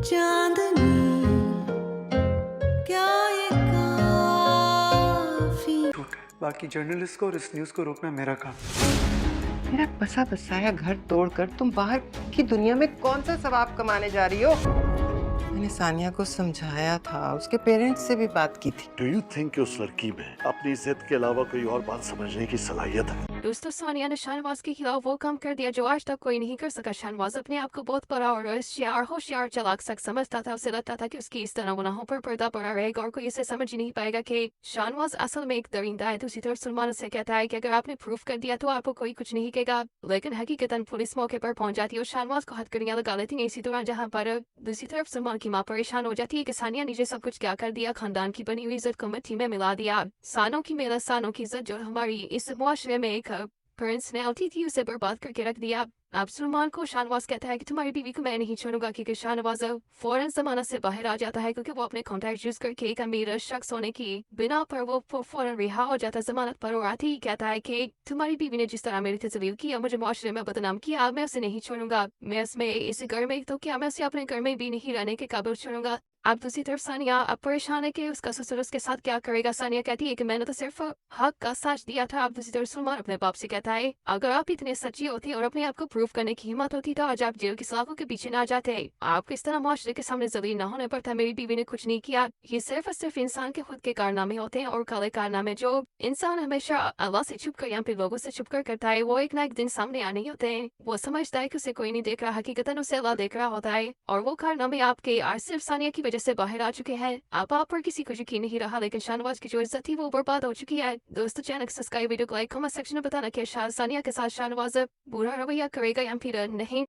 चांदनी क्या ये काफी। बाकी जर्नलिस्ट को और इस न्यूज़ को रोकना मेरा काम। मेरा बसा बसाया घर तोड़कर तुम बाहर की दुनिया में कौन सा सवाब कमाने जा रही हो? मैंने सानिया को समझाया था, उसके पेरेंट्स से भी बात की थी। डू यू थिंक उस लड़की में अपनी इज्जत के अलावा कोई और बात समझने की सलाहियत है? दोस्तों, सानिया ने शाहनवाज के खिलाफ वो काम कर दिया जो आज तक कोई नहीं कर सका। शाहनवाज अपने आप को बहुत बड़ा और होशियार चालाक शख्स समझता था। उसे लगता था कि उसकी इस तरह गुनाहों पर पर्दा पड़ा रहेगा और कोई इसे समझ ही नहीं पाएगा कि शाहनवाज असल में एक दरिंदा है। दूसरी तरफ सलमान उसे कहता है कि अगर आपने प्रूफ कर दिया तो आपको कोई कुछ नहीं कहेगा, लेकिन हकीकतन पुलिस मौके पर पहुंच जाती है और शाहनवाज को हथकड़ियां लगा लेती है। इसी दौरान जहाँ पर दूसरी तरफ सलमान की माँ परेशान हो जाती है कि सानिया ने सब कुछ क्या कर दिया, खानदान की बनी हुई इज्जत को मिट्टी में मिला दिया। सानों की मेरा सानों की इज्जत जो हमारी इस मुआशरे में एक पर्सनैलिटी थी उसे बर्बाद करके रख दिया। अब सलमान को शाहनवाज कहता है कि तुम्हारी बीवी को मैं नहीं छोड़ूंगा, क्योंकि शाहनवाज फौरन जमानत से बाहर आ जाता है क्योंकि वो अपने कॉन्टैक्ट यूज करके एक अमीर शख्स होने की बिना पर वो फौरन रिहा हो जाता है जमानत पर। और आते ही कहता है कि तुम्हारी बीवी ने जिस तरह मेरी तजलील की और मुझे मुआशरे में बदनाम किया, मैं उसे नहीं छोड़ूंगा। मैं उसमें इस घर में तो क्या मैं उसे अपने घर में भी नहीं रहने के काबिल छोड़ूंगा। अब दूसरी तरफ सानिया अब परेशान है कि उसका ससुर उसके साथ क्या करेगा। सानिया कहती है कि मैंने तो सिर्फ हक का साथ दिया था। अब दूसरी तरफ सलमान अपने बाप से कहता है अगर आप इतने सच्ची होती और अपने आप को प्रूव करने की हिम्मत होती तो आज आप जेल की सलाखों के पीछे ना जाते। आप इस तरह मुआशरे के सामने जलील ना होने पर था। मेरी बीवी ने कुछ नहीं किया। ये सिर्फ और सिर्फ इंसान के खुद के कारनामे होते हैं और काले कारनामे जो इंसान हमेशा अल्लाह से छुप कर या फिर लोगों से छुप कर करता है वो एक ना एक दिन सामने आने ही होते हैं। वो समझता है कि उसे कोई नहीं देख रहा, हकीकतन उसे अल्लाह देख रहा होता है और वो कारनामे आपके आज सिर्फ सानिया की वजह से बाहर आ चुके हैं। अब आप पर किसी को यकीन नहीं रहा, लेकिन शाहनवाज की जो इज्जत थी वो बर्बाद हो चुकी है। दोस्तों, चैनल को सब्सक्राइब, वीडियो को लाइक, कमेंट सेक्शन में बताना कि सानिया के साथ शाहनवाज बुरा रवैया करेगा या फिर नहीं।